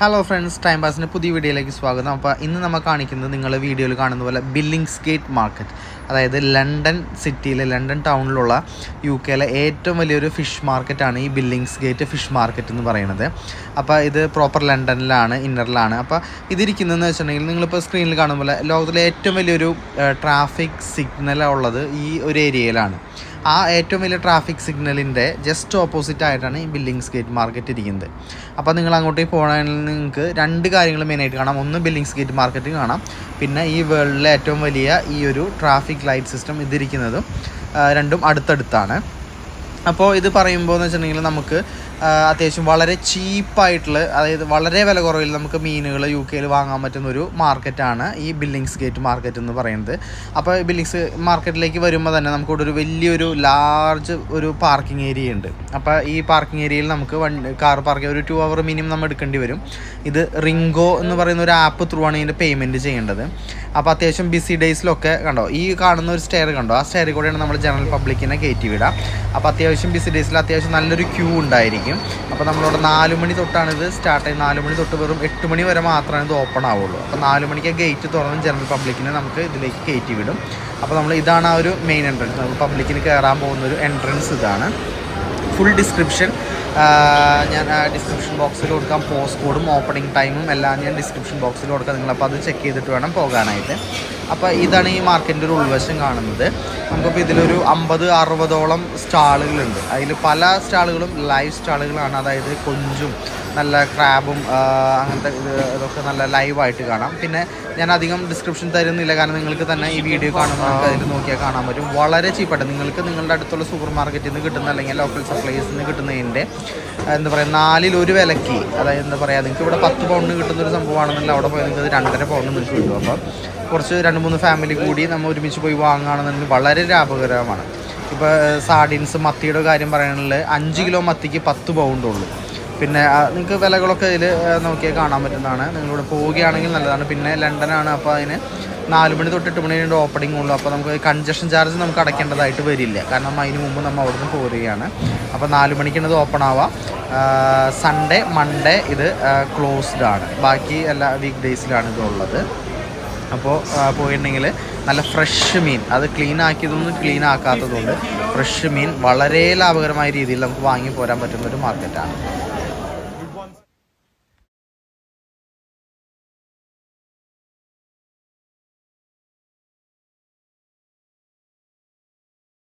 Hello friends, time പാസിൻ്റെ പുതിയ വീഡിയോയിലേക്ക് സ്വാഗതം. അപ്പോൾ ഇന്ന് നമ്മൾ കാണിക്കുന്നത് നിങ്ങൾ വീഡിയോയിൽ കാണുന്ന പോലെ ബില്ലിംഗ്സ്ഗേറ്റ് മാർക്കറ്റ്, അതായത് ലണ്ടൻ സിറ്റിയിലെ ലണ്ടൻ ടൗണിലുള്ള UK ഏറ്റവും വലിയൊരു ഫിഷ് മാർക്കറ്റാണ് ഈ ബില്ലിംഗ്സ്ഗേറ്റ് ഫിഷ് മാർക്കറ്റ് എന്ന് പറയുന്നത്. അപ്പോൾ ഇത് പ്രോപ്പർ ലണ്ടനിലാണ്, ഇന്നറിലാണ്. അപ്പോൾ ഇതിരിക്കുന്നതെന്ന് വെച്ചിട്ടുണ്ടെങ്കിൽ നിങ്ങളിപ്പോൾ സ്ക്രീനിൽ കാണുന്ന പോലെ ലോകത്തിലെ ഏറ്റവും വലിയൊരു ട്രാഫിക് സിഗ്നൽ ഉള്ളത് ഈ ഒരു ഏരിയയിലാണ്. ആ ഏറ്റവും വലിയ ട്രാഫിക് സിഗ്നലിൻ്റെ ജസ്റ്റ് ഓപ്പോസിറ്റ് ആയിട്ടാണ് ഈ ബില്ലിംഗ്സ്ഗേറ്റ് മാർക്കറ്റ് ഇരിക്കുന്നത്. അപ്പോൾ നിങ്ങൾ അങ്ങോട്ടേക്ക് പോകണമെങ്കിൽ നിങ്ങൾക്ക് രണ്ട് കാര്യങ്ങൾ മെയിനായിട്ട് കാണാം. ഒന്ന് ബില്ലിംഗ്സ്ഗേറ്റ് മാർക്കറ്റ് കാണാം, പിന്നെ ഈ വേൾഡിലെ ഏറ്റവും വലിയ ഈ ഒരു ട്രാഫിക് ലൈറ്റ് സിസ്റ്റം ഇതിരിക്കുന്നതും രണ്ടും അടുത്തടുത്താണ്. അപ്പോൾ ഇത് പറയുമ്പോൾ എന്ന് വെച്ചിട്ടുണ്ടെങ്കിൽ നമുക്ക് അത്യാവശ്യം വളരെ ചീപ്പായിട്ടുള്ള, അതായത് വളരെ വില കുറവിൽ നമുക്ക് മീനുകൾ UK വാങ്ങാൻ പറ്റുന്ന ഒരു മാർക്കറ്റാണ് ഈ ബില്ലിംഗ്സ്ഗേറ്റ് മാർക്കറ്റ് എന്ന് പറയുന്നത്. അപ്പോൾ ബില്ലിംഗ്സ് മാർക്കറ്റിലേക്ക് വരുമ്പോൾ തന്നെ നമുക്കിവിടെ ഒരു വലിയൊരു ലാർജ് ഒരു പാർക്കിംഗ് ഏരിയ ഉണ്ട്. അപ്പോൾ ഈ പാർക്കിംഗ് ഏരിയയിൽ നമുക്ക് കാർ പാർക്ക് ഒരു 2 hour മിനിമം നമ്മൾ എടുക്കേണ്ടി വരും. ഇത് റിംഗോ എന്ന് പറയുന്ന ഒരു ആപ്പ് ത്രൂ ആണ് ഇതിൻ്റെ പേയ്മെൻറ്റ് ചെയ്യേണ്ടത്. അപ്പോൾ അത്യാവശ്യം ബിസി ഡേയ്സിലൊക്കെ കണ്ടോ, ഈ കാണുന്ന ഒരു സ്റ്റെയർ കണ്ടോ, ആ സ്റ്റെയറിൽ കൂടെയാണ് നമ്മൾ ജനറൽ പബ്ലിക്കിനെ കയറ്റി വിടാം. അപ്പോൾ അത്യാവശ്യം ബിസി ഡേയ്സിൽ അത്യാവശ്യം നല്ലൊരു ക്യൂ ഉണ്ടായിരിക്കും. അപ്പോൾ നമ്മളോട് 4 മണി തൊട്ടാണ് ഇത് സ്റ്റാർട്ട് ചെയ്യുന്നത്. 4 മണി തൊട്ട് വെറും 8 മണി വരെ മാത്രമേ ഇത് ഓപ്പൺ ആവുള്ളൂ. അപ്പോൾ 4 മണിക്ക് ഗേറ്റ് തുറന്ന് ജനറൽ പബ്ലിക്കിനെ നമുക്ക് ഇതിലേക്ക് കയറ്റി വിടും. അപ്പോൾ ഇതാണ് ആ ഒരു മെയിൻ എൻട്രൻസ്, നമുക്ക് പബ്ലിക്കിന് കയറാൻ പോകുന്നൊരു എൻട്രൻസ് ഇതാണ്. ഫുൾ ഡിസ്ക്രിപ്ഷൻ ഞാൻ ഡിസ്ക്രിപ്ഷൻ ബോക്സിൽ കൊടുക്കാം. പോസ്റ്റ് കോഡും ഓപ്പണിംഗ് ടൈമും എല്ലാം ഞാൻ ഡിസ്ക്രിപ്ഷൻ ബോക്സിൽ കൊടുക്കാം. നിങ്ങളപ്പോൾ അത് ചെക്ക് ചെയ്തിട്ട് വേണം പോകാനായിട്ട്. അപ്പോൾ ഇതാണ് ഈ മാർക്കറ്റിൻ്റെ ഒരു ഉൾവശം കാണുന്നത്. നമുക്കിപ്പോൾ ഇതിലൊരു 50-60ഓളം സ്റ്റാളുകളുണ്ട്. അതിൽ പല സ്റ്റാളുകളും ലൈവ് സ്റ്റാളുകളാണ്, അതായത് കൊഞ്ചും നല്ല ക്രാബും അങ്ങനത്തെ ഇതൊക്കെ നല്ല ലൈവായിട്ട് കാണാം. പിന്നെ ഞാൻ അധികം ഡിസ്ക്രിപ്ഷൻ തരുന്നില്ല, കാരണം നിങ്ങൾക്ക് തന്നെ ഈ വീഡിയോ കാണുമ്പോൾ നമുക്ക് അതിൽ നോക്കിയാൽ കാണാൻ പറ്റും. വളരെ ചീപ്പായിട്ട് നിങ്ങൾക്ക് നിങ്ങളുടെ അടുത്തുള്ള സൂപ്പർ മാർക്കറ്റിൽ നിന്ന് കിട്ടുന്ന, അല്ലെങ്കിൽ ലോക്കൽ സപ്ലൈസിൽ നിന്ന് കിട്ടുന്നതിൻ്റെ എന്താ പറയുക 4ൽ 1 വിലയ്ക്ക്, അതായത് എന്താ പറയുക, നിങ്ങൾക്ക് ഇവിടെ 10 പൗണ്ടിന് കിട്ടുന്നൊരു സംഭവമാണെന്നുണ്ടെങ്കിൽ അവിടെ പോയി നിങ്ങൾക്ക് 2.5 പൗണ്ട് നിങ്ങൾക്ക് കിട്ടും. അപ്പം കുറച്ച് 2-3 ഫാമിലി കൂടി നമ്മൾ ഒരുമിച്ച് പോയി വാങ്ങുകയാണെന്നുണ്ടെങ്കിൽ വളരെ ലാഭകരമാണ്. ഇപ്പോൾ സാർഡിൻസ്, മത്തിയുടെ കാര്യം പറയുകയാണെങ്കിൽ 5 കിലോ മത്തിക്ക് 10 പൗണ്ടുള്ളൂ. പിന്നെ നിങ്ങൾക്ക് വിലകളൊക്കെ ഇതിൽ നോക്കിയാൽ കാണാൻ പറ്റുന്നതാണ്. നിങ്ങളിവിടെ പോവുകയാണെങ്കിൽ നല്ലതാണ്. പിന്നെ ലണ്ടനാണ്, അപ്പോൾ അതിന് 4 മണി തൊട്ട് 8 മണി വരെ ഓപ്പണിംഗ് ഉള്ളൂ. അപ്പോൾ നമുക്ക് കൺജഷൻ ചാർജ് നമുക്ക് അടയ്ക്കേണ്ടതായിട്ട് വരില്ല, കാരണം അതിന് മുമ്പ് നമ്മൾ അവിടെ നിന്ന് പോരുകയാണ്. അപ്പോൾ 4 മണിക്കാണ് ഇത് ഓപ്പൺ ആവുക. സൺഡേ, മൺഡേ ഇത് ക്ലോസ്ഡ് ആണ്. ബാക്കി എല്ലാ വീക്ക് ഡേയ്സിലാണ് ഇതുള്ളത്. അപ്പോൾ പോയിട്ടുണ്ടെങ്കിൽ നല്ല ഫ്രഷ് മീൻ, അത് ക്ലീൻ ആക്കിയതൊന്നും ക്ലീൻ ആക്കാത്തതുകൊണ്ട് ഫ്രഷ് മീൻ വളരെ ലാഭകരമായ രീതിയിൽ നമുക്ക് വാങ്ങി പോരാൻ പറ്റുന്നൊരു മാർക്കറ്റാണ്.